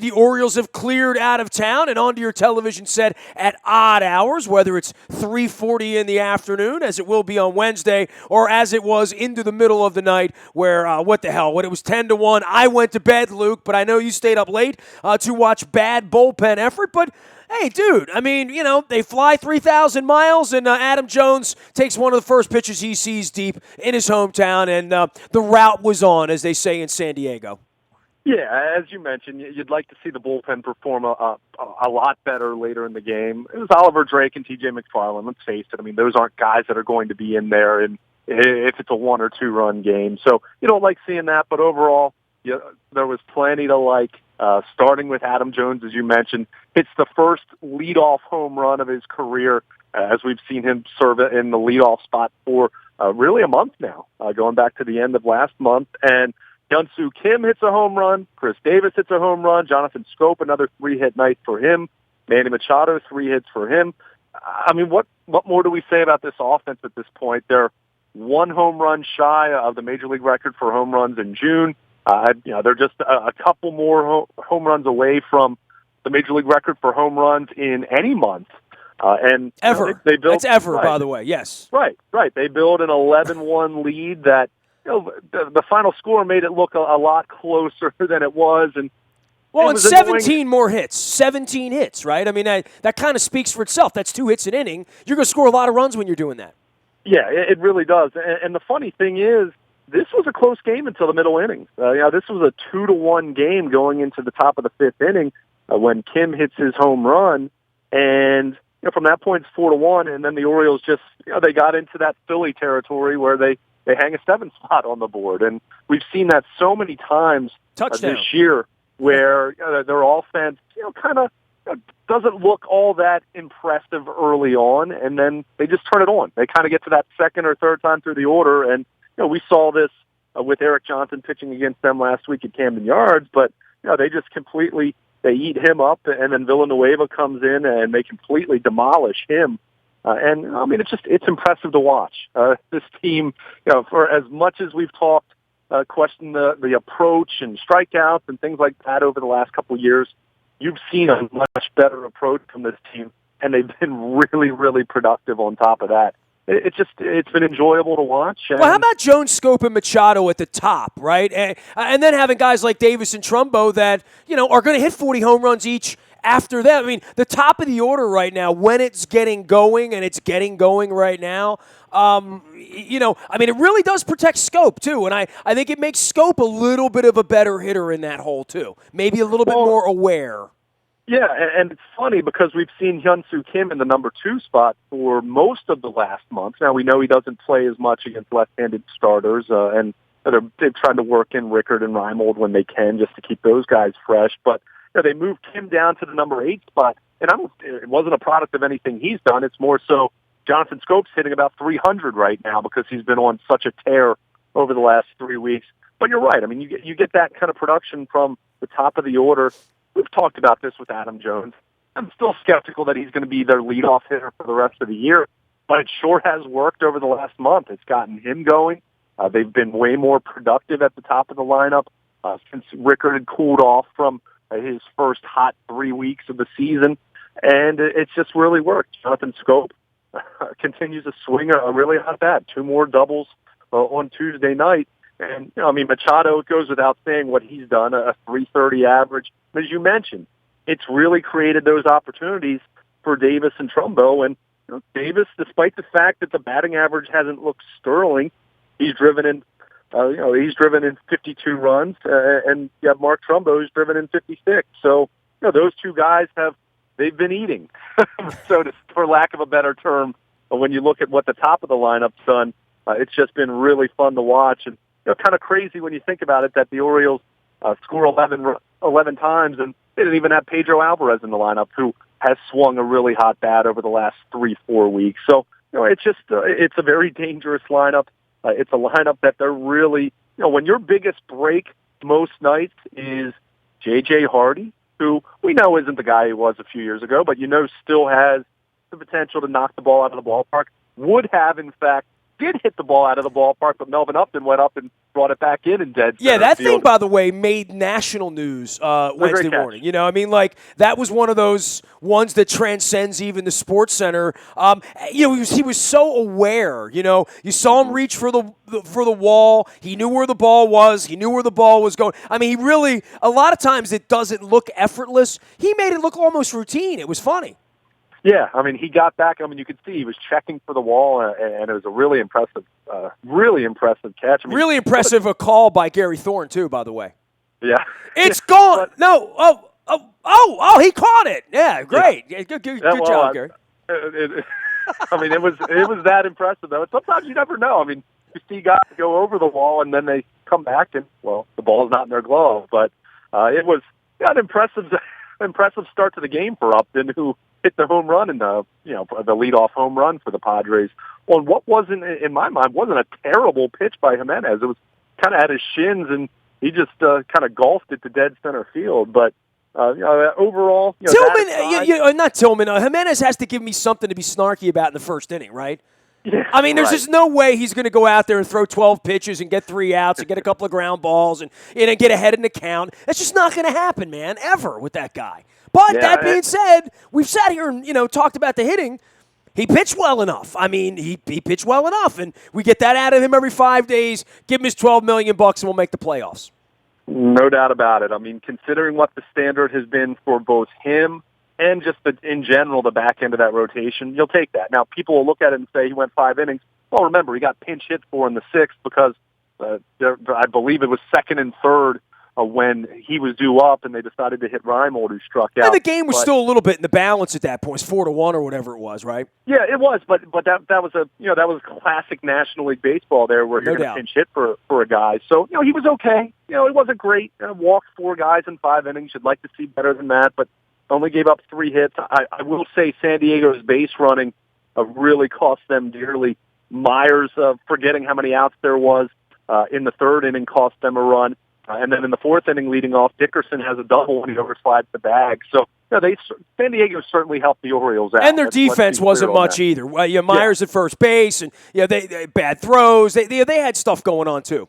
The Orioles have cleared out of town and onto your television set at odd hours, whether it's 3:40 in the afternoon, as it will be on Wednesday, or as it was into the middle of the night, where when it was 10-1, I went to bed, Luke, but I know you stayed up late to watch bad bullpen effort. But hey, dude, I mean, they fly 3,000 miles, and Adam Jones takes one of the first pitches he sees deep in his hometown, and the route was on, as they say in San Diego. Yeah, as you mentioned, you'd like to see the bullpen perform a lot better later in the game. It was Oliver Drake and T.J. McFarland. Let's face it. I mean, those aren't guys that are going to be in there and if it's a 1 or 2 run game. So you don't like seeing that, but overall, there was plenty to like. Starting with Adam Jones, as you mentioned, hits the first leadoff home run of his career, as we've seen him serve in the leadoff spot for really a month now, going back to the end of last month. And Hyun-Soo Kim hits a home run. Chris Davis hits a home run. Jonathan Scope, another 3-hit night for him. Manny Machado, 3 hits for him. I mean, what more do we say about this offense at this point? They're 1 home run shy of the Major League record for home runs in June. They're just a couple more home runs away from the Major League record for home runs in any month. And ever. They built, that's ever, right, by the way, yes. Right. They build an 11-1 lead that, the final score made it look a lot closer than it was. And 17 more hits. 17 hits, right? I mean, that kind of speaks for itself. That's 2 hits an inning. You're going to score a lot of runs when you're doing that. Yeah, it really does. And the funny thing is, this was a close game until the middle innings. This was a 2-1 game going into the top of the 5th inning when Kim hits his home run. And from that point, it's 4-1. And then the Orioles just, they got into that Philly territory where they hang a 7 spot on the board. And we've seen that so many times this year where their offense, kind of doesn't look all that impressive early on, and then they just turn it on. They kind of get to that second or third time through the order, and we saw this with Eric Johnson pitching against them last week at Camden Yards, but they just completely eat him up, and then Villanueva comes in and they completely demolish him. And I mean, it's impressive to watch this team. For as much as we've talked, questioned the approach and strikeouts and things like that over the last couple of years, you've seen a much better approach from this team, and they've been really, really productive on top of that. It's been enjoyable to watch. Well, how about Jones, Scope, and Machado at the top, right? And then having guys like Davis and Trumbo that, are going to hit 40 home runs each after that. I mean, the top of the order right now, when it's getting going, and it's getting going right now, it really does protect Scope, too. And I think it makes Scope a little bit of a better hitter in that hole, too. Maybe a little bit more aware. Yeah, and it's funny because we've seen Hyun-Soo Kim in the number 2 spot for most of the last month. Now, we know he doesn't play as much against left-handed starters, and they're trying to work in Rickard and Reimold when they can just to keep those guys fresh. But they moved Kim down to the number 8 spot, and it wasn't a product of anything he's done. It's more so Jonathan Scope's hitting about 300 right now because he's been on such a tear over the last 3 weeks. But you're right. I mean, you get that kind of production from the top of the order. We've talked about this with Adam Jones. I'm still skeptical that he's going to be their leadoff hitter for the rest of the year, but it sure has worked over the last month. It's gotten him going. They've been way more productive at the top of the lineup since Rickard had cooled off from his first hot 3 weeks of the season, and it's just really worked. Jonathan Scope continues to swing a really hot bat. 2 more doubles on Tuesday night. And, Machado, it goes without saying what he's done, a 330 average. As you mentioned, it's really created those opportunities for Davis and Trumbo. And Davis, despite the fact that the batting average hasn't looked sterling, he's driven in 52 runs, and you have Mark Trumbo who's driven in 56. So, those 2 guys they've been eating, for lack of a better term. When you look at what the top of the lineup's done, it's just been really fun to watch. And kind of crazy when you think about it that the Orioles score 11 times, and they didn't even have Pedro Alvarez in the lineup, who has swung a really hot bat over the last 3-4 weeks. So, it's a very dangerous lineup. It's a lineup that they're really, when your biggest break most nights is J.J. Hardy, who we know isn't the guy he was a few years ago, but still has the potential to knock the ball out of the ballpark, would have, in fact, did hit the ball out of the ballpark, but Melvin Upton went up and brought it back in dead Yeah, center that field. thing, by the way, made national news Wednesday morning. You know, I mean, like, that was one of those ones that transcends even the Sports Center. You know, he was so aware. You know, you saw him reach for the wall. He knew where the ball was. He knew where the ball was going. I mean, he really, a lot of times it doesn't look effortless. He made it look almost routine. It was funny. Yeah, I mean, he got back. I mean, you could see he was checking for the wall, and it was a really impressive catch. I mean, Really impressive a call by Gary Thorne, too, by the way. Yeah. It's gone. No. He caught it. Yeah, great. Yeah, good job, Gary. I mean, it was that impressive, though. Sometimes you never know. I mean, you see guys go over the wall, and then they come back, and, well, the ball's not in their glove. But it was an impressive start to the game for Upton, who hit the home run and the leadoff home run for the Padres on what wasn't, in my mind, wasn't a terrible pitch by Jimenez. It was kind of at his shins, and he just kind of golfed it to dead center field. But overall, Tillman, not Tillman. Jimenez has to give me something to be snarky about in the first inning, right? Yeah, I mean, there's just no way he's going to go out there and throw 12 pitches and get 3 outs and get a couple of ground balls and get ahead in the count. That's just not going to happen, man, ever with that guy. But that being said, we've sat here and talked about the hitting. He pitched well enough. I mean, he pitched well enough, and we get that out of him every 5 days. Give him his $12 million bucks, and we'll make the playoffs. No doubt about it. I mean, considering what the standard has been for both him and just in general the back end of that rotation, you'll take that. Now, people will look at it and say he went 5 innings. Well, remember, he got pinch hit for in the 6th because I believe it was 2nd and 3rd when he was due up, and they decided to hit Reimold, who struck out. And the game was still a little bit in the balance at that point. It's 4-1 or whatever it was, right? Yeah, it was, but that was that was classic National League baseball there, where you're going to pinch hit for a guy. So he was okay. It wasn't great. Walked 4 guys in 5 innings. You'd like to see better than that, but only gave up 3 hits. I will say San Diego's base running really cost them dearly. Myers, forgetting how many outs there was in the 3rd inning, cost them a run. And then in the 4th inning, leading off, Dickerson has a double when he overslides the bag. So San Diego certainly helped the Orioles out. And their defense wasn't much either. Myers at first base, and they bad throws. They had stuff going on too.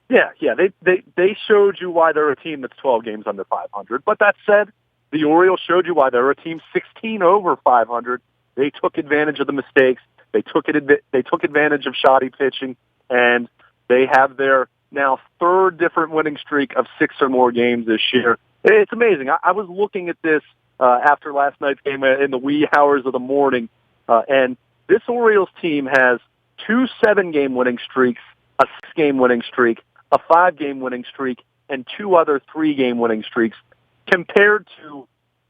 Yeah. They showed you why they're a team that's 12 games under 500. But that said, the Orioles showed you why they're a team 16 over 500. They took advantage of the mistakes. They took advantage of shoddy pitching, and they have their now 3rd different winning streak of 6 or more games this year. It's amazing. I was looking at this after last night's game in the wee hours of the morning, and this Orioles team has 2 7-game winning streaks, a 6-game winning streak, a 5-game winning streak, and 2 other 3-game winning streaks, compared to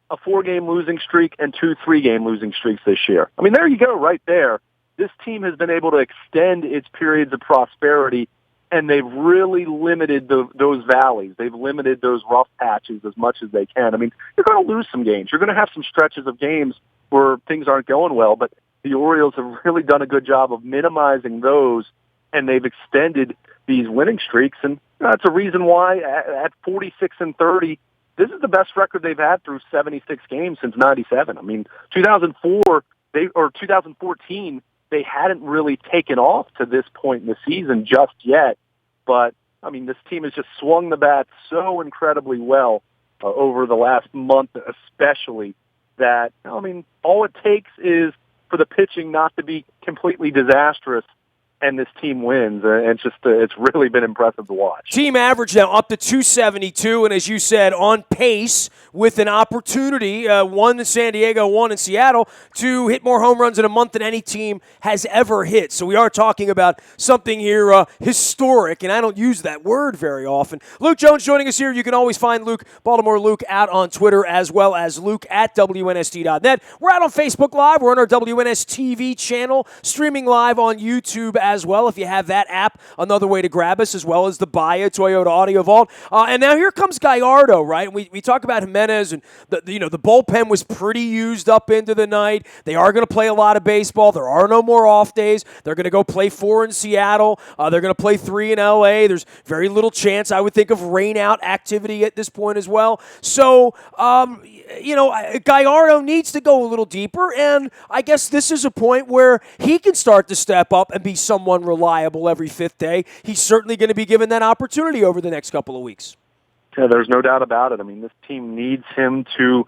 a 4-game losing streak and 2 3-game losing streaks this year. I mean, there you go right there. This team has been able to extend its periods of prosperity, and they've really limited those valleys. They've limited those rough patches as much as they can. I mean, you're going to lose some games. You're going to have some stretches of games where things aren't going well, but the Orioles have really done a good job of minimizing those, and they've extended these winning streaks. And that's a reason why at 46-30, this is the best record they've had through 76 games since 97. I mean, 2014, they hadn't really taken off to this point in the season just yet. But, I mean, this team has just swung the bat so incredibly well over the last month especially that, I mean, all it takes is for the pitching not to be completely disastrous, and this team wins. And it's really been impressive to watch. Team average now up to 272, and as you said, on pace with an opportunity, one in San Diego, one in Seattle, to hit more home runs in a month than any team has ever hit. So we are talking about something here historic, and I don't use that word very often. Luke Jones joining us here. You can always find Luke, Baltimore Luke, out on Twitter, as well as Luke at WNST.net. We're out on Facebook Live. We're on our WNS TV channel, streaming live on YouTube as well. If you have that app, another way to grab us, as well as the Baya Toyota Audio Vault. And now here comes Gallardo, right? We talk about Jimenez, and the bullpen was pretty used up into the night. They are going to play a lot of baseball. There are no more off days. They're going to go play 4 in Seattle. They're going to play 3 in LA. There's very little chance, I would think, of rain-out activity at this point as well. So, Gallardo needs to go a little deeper, and I guess this is a point where he can start to step up and be something someone reliable every fifth day, he's certainly going to be given that opportunity over the next couple of weeks. Yeah, there's no doubt about it. I mean, this team needs him to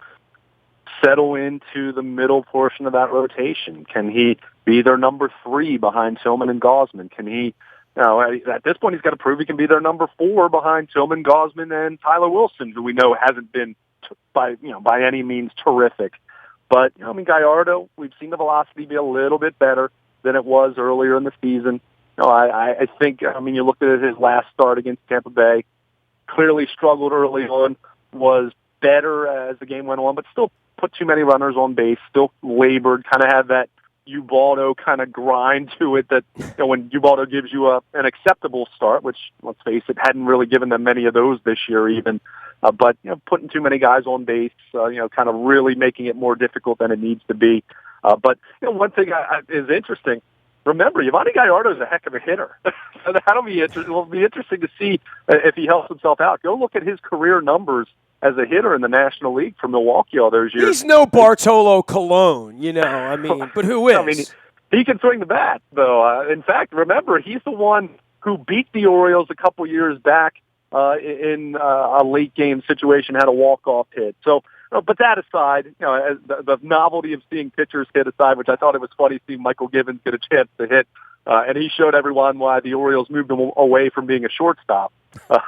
settle into the middle portion of that rotation. Can he be their number 3 behind Tillman and Gosman? Can he, at this point, he's got to prove he can be their number 4 behind Tillman, Gosman, and Tyler Wilson, who we know hasn't been by any means terrific. But, Gallardo, we've seen the velocity be a little bit better than it was earlier in the season. I think, you look at his last start against Tampa Bay, clearly struggled early on, was better as the game went on, but still put too many runners on base, still labored, kind of had that Ubaldo kind of grind to it that when Ubaldo gives you an acceptable start, which, let's face it, hadn't really given them many of those this year even, but putting too many guys on base, kind of really making it more difficult than it needs to be. But one thing is interesting. Remember, Yovani Gallardo is a heck of a hitter. So that'll be interesting. It'll be interesting to see if he helps himself out. Go look at his career numbers as a hitter in the National League for Milwaukee all those years. He's no Bartolo Colon, but who is? I mean, he can swing the bat, though. In fact, remember, he's the one who beat the Orioles a couple years back in a late game situation, had a walk-off hit. So, but that aside, as the novelty of seeing pitchers hit aside, which I thought it was funny seeing Michael Givens get a chance to hit, and he showed everyone why the Orioles moved him away from being a shortstop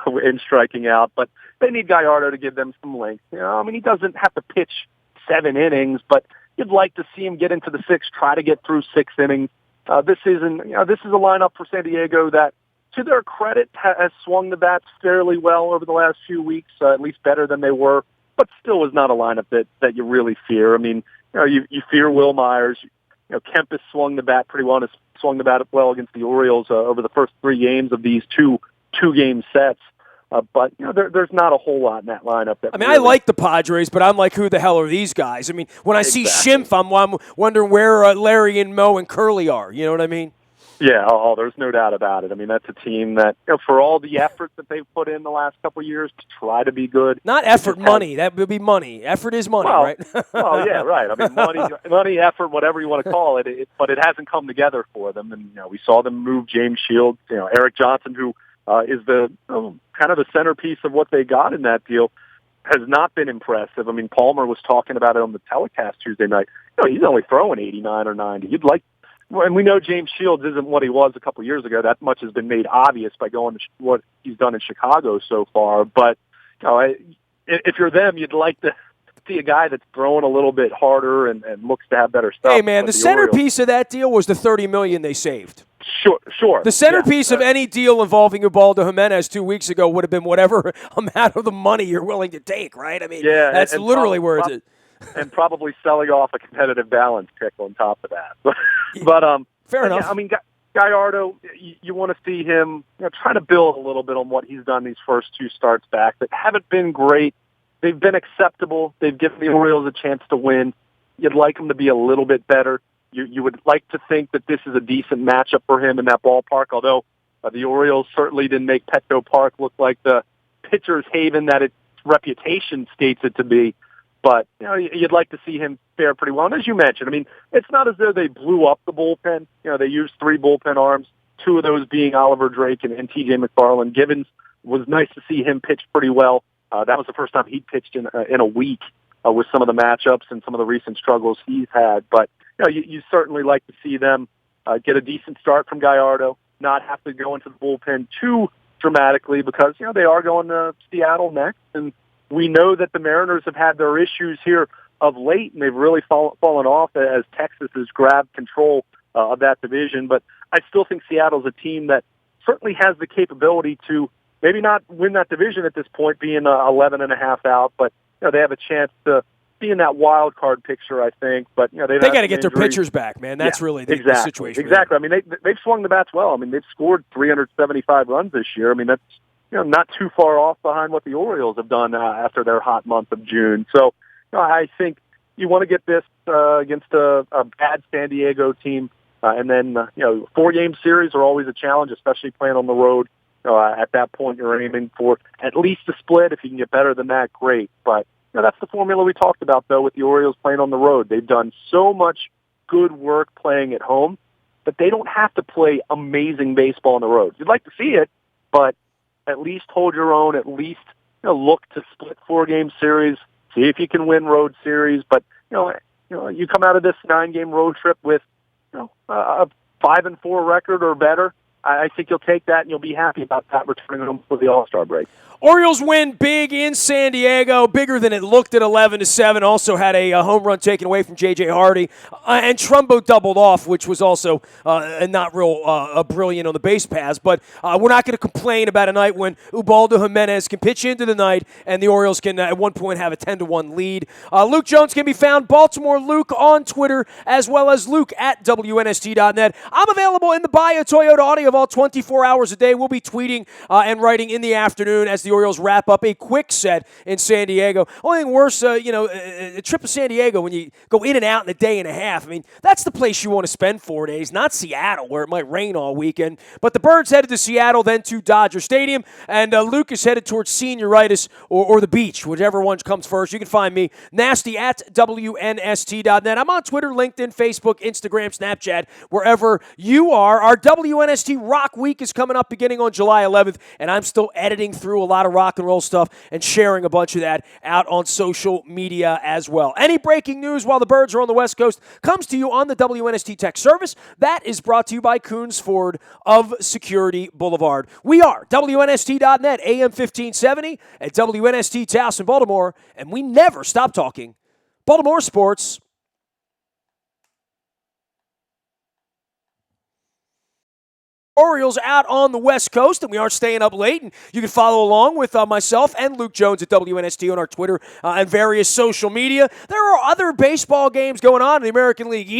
in striking out. But they need Gallardo to give them some length. He doesn't have to pitch 7 innings, but you'd like to see him get into the 6th, try to get through 6 innings. This is a lineup for San Diego that, to their credit, has swung the bats fairly well over the last few weeks, at least better than they were, but still is not a lineup that you really fear. I mean, you fear Will Myers. Kemp has swung the bat pretty well and has swung the bat well against the Orioles over the first 3 games of these two-game sets. But there's not a whole lot in that lineup. I like the Padres, but I'm like, who the hell are these guys? I mean, when I see Schimpf, I'm wondering where Larry and Mo and Curly are. You know what I mean? Yeah, there's no doubt about it. I mean, that's a team that, for all the effort that they've put in the last couple of years to try to be good. Not effort, money. That would be money. Effort is money, right? Well, yeah, right. I mean, money, effort, whatever you want to call it, but it hasn't come together for them. And, we saw them move James Shields, Eric Johnson, who is the kind of the centerpiece of what they got in that deal, has not been impressive. I mean, Palmer was talking about it on the telecast Tuesday night. He's only throwing 89 or 90. And we know James Shields isn't what he was a couple of years ago. That much has been made obvious by going to what he's done in Chicago so far. But if you're them, you'd like to see a guy that's throwing a little bit harder and looks to have better stuff. Hey, man, the centerpiece of that deal was the $30 million they saved. Sure. The centerpiece of any deal involving Ubaldo Jimenez 2 weeks ago would have been whatever amount of the money you're willing to take, right? I mean, that's literally where it is. And probably selling off a competitive balance pick on top of that. But fair enough. Yeah, I mean, Gallardo, you want to see him try to build a little bit on what he's done these first 2 starts back that haven't been great. They've been acceptable. They've given the Orioles a chance to win. You'd like him to be a little bit better. You would like to think that this is a decent matchup for him in that ballpark, although the Orioles certainly didn't make Petco Park look like the pitcher's haven that its reputation states it to be. But, you'd like to see him fare pretty well. And as you mentioned, I mean, it's not as though they blew up the bullpen. They used 3 bullpen arms, 2 of those being Oliver Drake and T.J. McFarland. Givens was nice to see him pitch pretty well. That was the first time he'd pitched in a week with some of the matchups and some of the recent struggles he's had. But, you certainly like to see them get a decent start from Gallardo, not have to go into the bullpen too dramatically because, they are going to Seattle next. And we know that the Mariners have had their issues here of late, and they've really fallen off as Texas has grabbed control of that division. But I still think Seattle's a team that certainly has the capability to maybe not win that division at this point, being 11.5 out, but they have a chance to be in that wild card picture, I think. But they got to get their pitchers back, man. That's really the situation. Exactly. I mean, they've swung the bats well. I mean, they've scored 375 runs this year. I mean, that's not too far off behind what the Orioles have done after their hot month of June. So I think you want to get this against a bad San Diego team. And then, 4-game series are always a challenge, especially playing on the road. At that point, you're aiming for at least a split. If you can get better than that, great. But that's the formula we talked about, though, with the Orioles playing on the road. They've done so much good work playing at home. that they don't have to play amazing baseball on the road. You'd like to see it, but at least hold your own. At least look to split 4-game series. See if you can win road series. But you come out of this 9-game road trip with a 5-4 record or better. I think you'll take that and you'll be happy about that returning home for the All-Star break. Orioles win big in San Diego, bigger than it looked at 11-7. Also had a home run taken away from J.J. Hardy. And Trumbo doubled off, which was also not real brilliant on the base paths. But we're not going to complain about a night when Ubaldo Jimenez can pitch into the night and the Orioles can at one point have a 10-1 lead. Luke Jones can be found, Baltimore Luke, on Twitter, as well as Luke at WNST.net. I'm available in the Buy a Toyota Audio Vault 24 hours a day. We'll be tweeting and writing in the afternoon as the Orioles wrap up a quick set in San Diego. Only thing worse, a trip to San Diego when you go in and out in a day and a half. I mean, that's the place you want to spend 4 days, not Seattle, where it might rain all weekend. But the Birds headed to Seattle, then to Dodger Stadium, and Luke is headed towards senioritis or the beach, whichever one comes first. You can find me, Nasty, at WNST.net. I'm on Twitter, LinkedIn, Facebook, Instagram, Snapchat, wherever you are. Our WNST Rock Week is coming up beginning on July 11th, and I'm still editing through a lot of rock and roll stuff and sharing a bunch of that out on social media as well. Any breaking news while the Birds are on the West Coast comes to you on the WNST Tech Service. That is brought to you by Coons Ford of Security Boulevard. We are WNST.net, AM 1570 at WNST Taos in Baltimore, and we never stop talking Baltimore sports. Orioles out on the West Coast, and we aren't staying up late. And you can follow along with myself and Luke Jones at WNST on our Twitter and various social media. There are other baseball games going on in the American League East.